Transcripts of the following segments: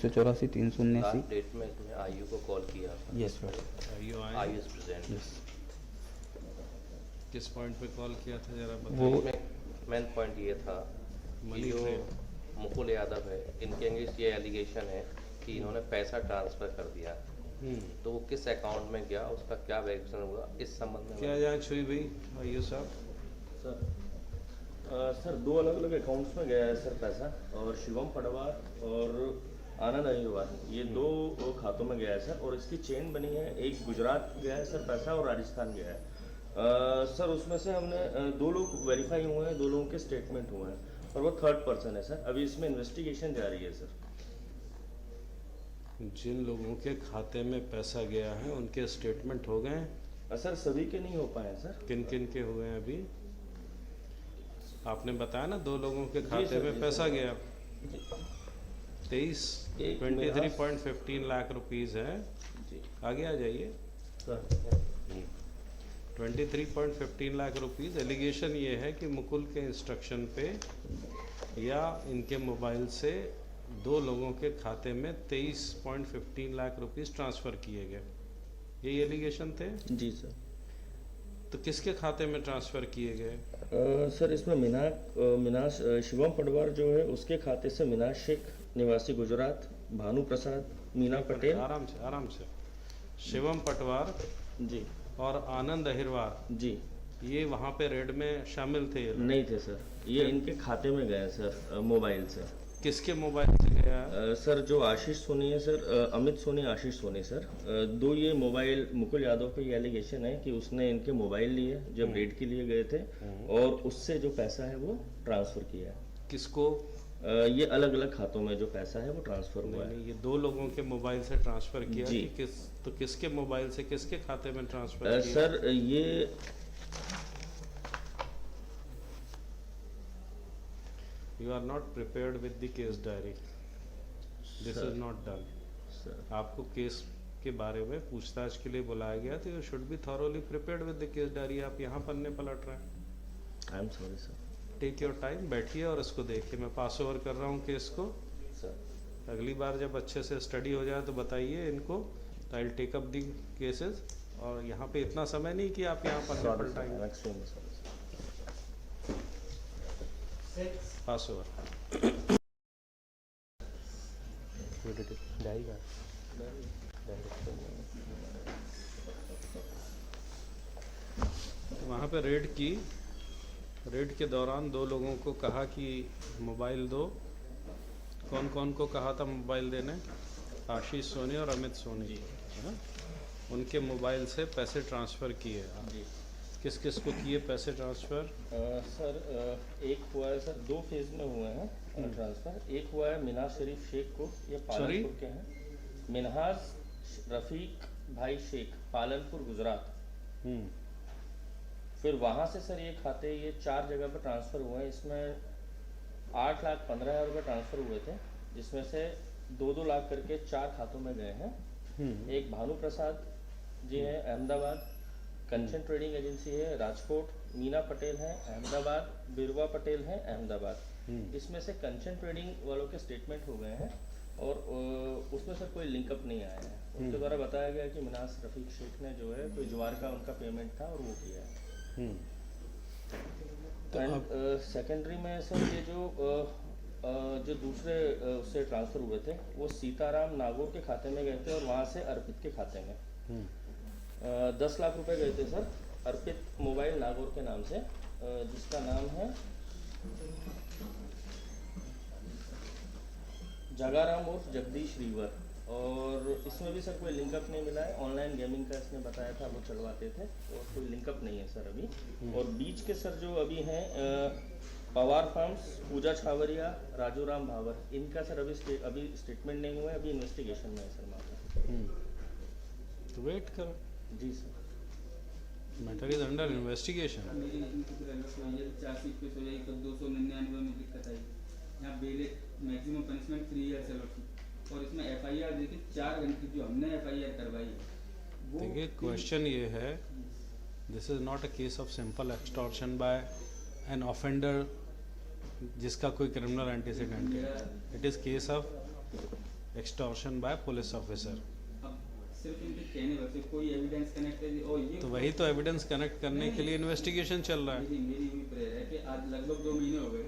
384 last date में इसमें IU को कॉल किया था। Yes sir. IU is present. Yes. किस पॉइंट पे कॉल किया था जरा वो बताइए। मेन पॉइंट ये था कि मनी जो ट्रेल। मुकुल यादव है, इनके अगेंस्ट ये एलिगेशन है कि इन्होंने पैसा ट्रांसफ़र कर दिया, तो वो किस अकाउंट में गया, उसका क्या वेरिफिकेशन हुआ, इस संबंध में क्या जांच हुई भाई आईयू साहब? सर दो अलग अलग अकाउंट्स में गया है सर पैसा, और शिवम पडवार और आनंद अहिरवार, ये दो खातों में गया है सर, और इसकी चेन बनी है। एक गुजरात गया है सर पैसा, और राजस्थान गया है सर। उसमें से हमने दो लोग वेरीफाई हुए हैं, दो लोगों के स्टेटमेंट हुए हैं, और वो थर्ड पर्सन है सर। अभी इसमें इन्वेस्टिगेशन जारी है सर। जिन लोगों के खाते में पैसा गया है उनके स्टेटमेंट हो गए हैं? सर सभी के नहीं हो पाए सर। किन किन के हुए हैं अभी? आपने बताया ना 2 लोगों के खाते सर, में जी पैसा सर। गया। 23.15 लाख रुपीस है। जी आगे आ जाइए। सर। 23.15 लाख रुपीस। एलिगेशन ये है कि मुकुल के इंस्ट्रक्शन पे या इनके मोबाइल से 2 लोगों के खाते में 23.15 लाख रुपीस ट्रांसफ़र किए गए। यही एलिगेशन थे? जी सर। तो किसके खाते में ट्रांसफ़र किए गए? सर इसमें मीनाश शिवम पडवार जो है उसके खाते से मीनाश शेख निवासी गुजरात, भानु प्रसाद, मीना पटेल। आराम से। शिवम पटवार जी और आनंद अहिरवार, जी ये वहाँ पे रेड में शामिल थे? ये लोग नहीं थे सर, ये इनके खाते में गए सर मोबाइल से। किसके मोबाइल से गया? सर जो आशीष सोनी है सर, अमित सोनी, आशीष सोनी सर, दो ये मोबाइल मुकुल यादव पे ये एलिगेशन है कि उसने इनके मोबाइल लिए जब रेड के लिए गए थे, और उससे जो पैसा है वो ट्रांसफ़र किया है। किसको? ये अलग अलग खातों में जो पैसा है वो ट्रांसफ़र हुआ है। नहीं, ये 2 लोगों के मोबाइल से ट्रांसफ़र किया जी। कि तो किसके मोबाइल से किसके खाते में ट्रांसफ़र किया? सर ये you are not prepared with the case diary. This is not done. Sir आपको केस के बारे में पूछताछ के लिए बुलाया गया तो you should be thoroughly prepared with the case diary. आप यहाँ पन्ने पलट रहे हैं। I am sorry sir. Take your time, बैठिए और इसको देखिए। मैं पास ओवर कर रहा हूँ केस को। सर अगली बार जब अच्छे से स्टडी हो जाए तो बताइए इनको, तो I will take up the cases. और यहाँ पे इतना समय नहीं कि आप यहाँ पन्ने पलटाएंगे। Extremely sorry sir. Pass over. वहाँ पे रेड के दौरान 2 लोगों को कहा कि मोबाइल दो। कौन कौन को कहा था मोबाइल देने? आशीष सोनी और अमित सोनी, है ना? उनके मोबाइल से पैसे ट्रांसफ़र किए। जी किस किस को किए पैसे ट्रांसफ़र? सर एक हुआ है सर, दो फेज में हुए हैं ट्रांसफ़र। एक हुआ है मिनाज शरीफ शेख को, ये पालनपुर के हैं। मिनहाज रफ़ीक भाई शेख, पालनपुर गुजरात। फिर वहाँ से सर ये खाते, ये 4 जगह पर ट्रांसफ़र हुए हैं। इसमें 8,15,000 रुपये ट्रांसफ़र हुए थे, जिसमें से 2-2 लाख करके 4 खातों में गए हैं। एक भानु प्रसाद जी हैं अहमदाबाद, कंचन ट्रेडिंग एजेंसी है राजकोट, मीना पटेल हैं अहमदाबाद, बिरवा पटेल हैं अहमदाबाद। इसमें से कंचन ट्रेडिंग वालों के स्टेटमेंट हो गए हैं, और उसमें सर कोई लिंकअप नहीं आया है। उनके द्वारा बताया गया कि मिनाज रफ़ीक शेख ने जो है कोई ज्वार का उनका पेमेंट था और वो किया है। सेकेंडरी में सर ये जो दूसरे उससे ट्रांसफ़र हुए थे वो सीताराम नागौर के खाते में गए थे, और वहाँ से अर्पित के खाते में 10 लाख रुपए गए थे सर। अर्पित मोबाइल नागौर के नाम से, जिसका नाम है जगाराम उर्फ जगदीश रीवर, और इसमें भी सर कोई लिंकअप नहीं मिला है। ऑनलाइन गेमिंग का इसने बताया था, वो चलवाते थे, और कोई लिंकअप नहीं है सर अभी। और बीच के सर जो अभी हैं पवार फार्म्स, पूजा छावरिया, राजू राम भावर, इनका सर अभी स्टेटमेंट नहीं हुआ है, अभी इन्वेस्टिगेशन में है सर मामला। तो वेट करो। जी sir. Matter is under investigation. मेरी इनकी पूरा लॉ 4 सीट पे हो जाएगी, कब 299 में दिक्कत आई। यहाँ बेल मैक्सिमम पनिशमेंट 3 ईयर से लौटी, और इसमें एफआईआर देखिए 4 घंटे जो हमने एफआईआर करवाई है वो। देखिए क्वेश्चन ये है, this is not a case of simple extortion by an offender जिसका कोई क्रिमिनल एंटीसीडेंट है। It is case of extortion by police officer. अब सिर्फ इनके कहने पर से कोई एविडेंस कनेक्ट है और ये तो वही तो एविडेंस कनेक्ट करने के लिए इन्वेस्टिगेशन चल रहा है. मेरी भी प्रेयर है कि आज लगभग 2 महीने हो गए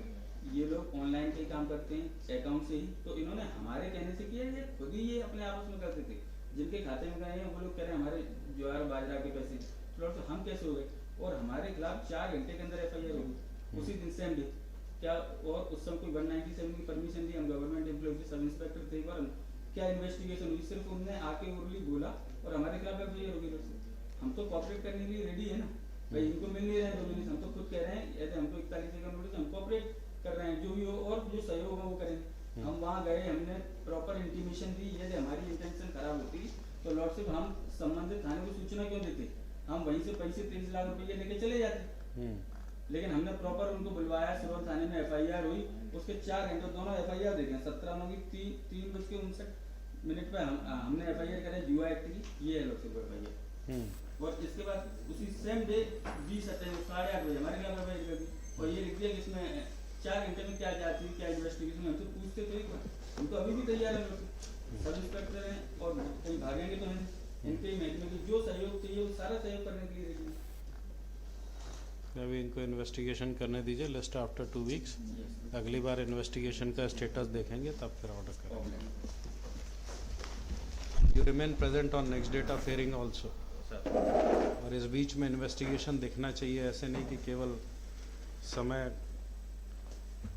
ये लोग ऑनलाइन पे ही काम करते हैं अकाउंट से ही, तो इन्होंने हमारे कहने से किया, ये खुद ही ये अपने आपस में करते थे. जिनके खाते में गए हैं वो लोग कह रहे हैं हमारे ज्वार बाजरा के पैसे, तो हम कैसे हो गए? और हमारे खिलाफ 4 घंटे के अंदर FIR होगी उसी दिन सेम डे क्या. और उस समय कोई 197 की परमिशन दी, हम गवर्नमेंट एम्प्लॉय के सब इंस्पेक्टर थे, पर क्या इन्वेस्टिगेशन हुई? सिर्फ उनने आके उर्ली बोला और हमारे खिलाफ FIR होगी. हम तो कॉपरेट करने के लिए रेडी है ना भाई, इनको मिल नहीं रहे हैं डोमिनियन, हम तो खुद कह रहे हैं यदि हमको 41 का नोटिस, हम कॉपरेट कर रहे हैं, जो भी हो और जो सहयोग होगा वो करेंगे. हम वहाँ गए, हमने प्रॉपर इंटीमेशन दी, यदि हमारी इंटेंशन खराब होती तो लॉर्डशिप हम संबंधित थाने को सूचना क्यों देते? हम वहीं से पैसे 30 लाख रुपये लेके चले जाते. लेकिन हमने प्रॉपर उनको बुलवाया, सिरोल थाने में FIR हुई, उसके 4 घंटे दोनों FIR दे दिए. 17 की 3:59 पे हमने FIR करे जुआ एक्ट की, ये है लॉर्डशिप FIR. और इसके बाद उसी सेम डे 20 28 8:30 बजे हमारे खिलाफ FIR कर दी और ये लिख दिया कि इसमें 4 घंटे में क्या जाती है, क्या इन्वेस्टिगेशन. हमसे पूछते तो हम तो अभी भी तैयार है, सब इंस्पेक्टर हैं और कहीं भागेंगे तो हैं. इनके महकमे की जो सहयोग चाहिए वो सारा सहयोग करने के लिए रेडी है. अभी इनको इन्वेस्टिगेशन करने दीजिए, लिस्ट आफ्टर 2 वीक्स. अगली बार इन्वेस्टिगेशन का स्टेटस देखेंगे तब फिर ऑर्डर करेंगे. You remain present on next date of hearing also. और इस बीच में इन्वेस्टिगेशन दिखना चाहिए, ऐसे नहीं कि केवल समय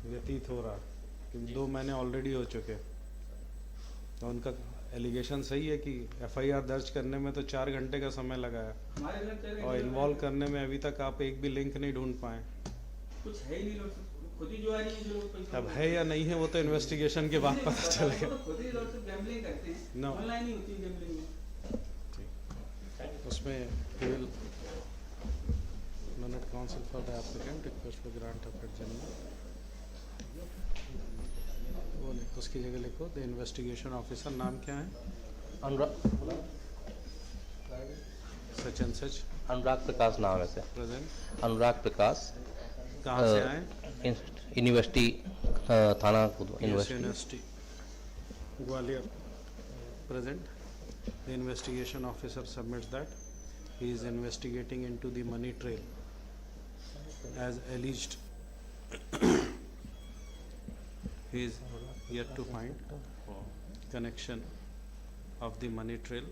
व्यतीत हो रहा, क्योंकि 2 महीने ऑलरेडी हो चुके. तो उनका एलिगेशन सही है कि FIR दर्ज करने में तो 4 घंटे का समय लगा है हमारे खिलाफ 4 घंटे और इन्वॉल्व करने में अभी तक आप एक भी लिंक नहीं ढूंढ पाए. कुछ है ही नहीं. लोग खुद ही जो आ रही है, जो लोग पैसा अब है या नहीं है वो तो इन्वेस्टिगेशन के बाद पता चलेगा. तो खुद ही लोग तो गैम्बलिंग करते हैं, No. ऑनलाइन ही होती है गैम्बलिंग में. उसमें will Learned counsel for the applicant request for grant of adjournment. वो उसकी जगह लिखो द इन्वेस्टिगेशन ऑफिसर. नाम क्या है? Such and such. अनुराग प्रकाश नाम है सर. प्रेजेंट. अनुराग प्रकाश. कहाँ से आए? यूनिवर्सिटी थाना university Gwalior. Present. The investigation officer submits that he is investigating into the money trail as alleged. He is yet to find connection of the money trail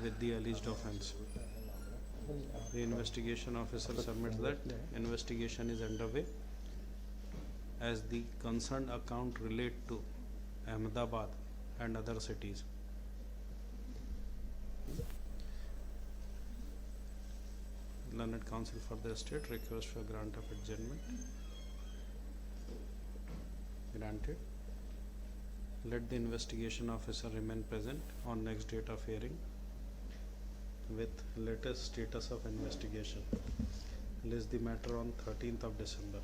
with the alleged offense. The investigation officer submits that investigation is underway as the concerned account relate to Ahmedabad and other cities. Learned counsel for the state request for grant of adjournment. Granted. Let the investigation officer remain present on next date of hearing with latest status of investigation. List the matter on 13th of December.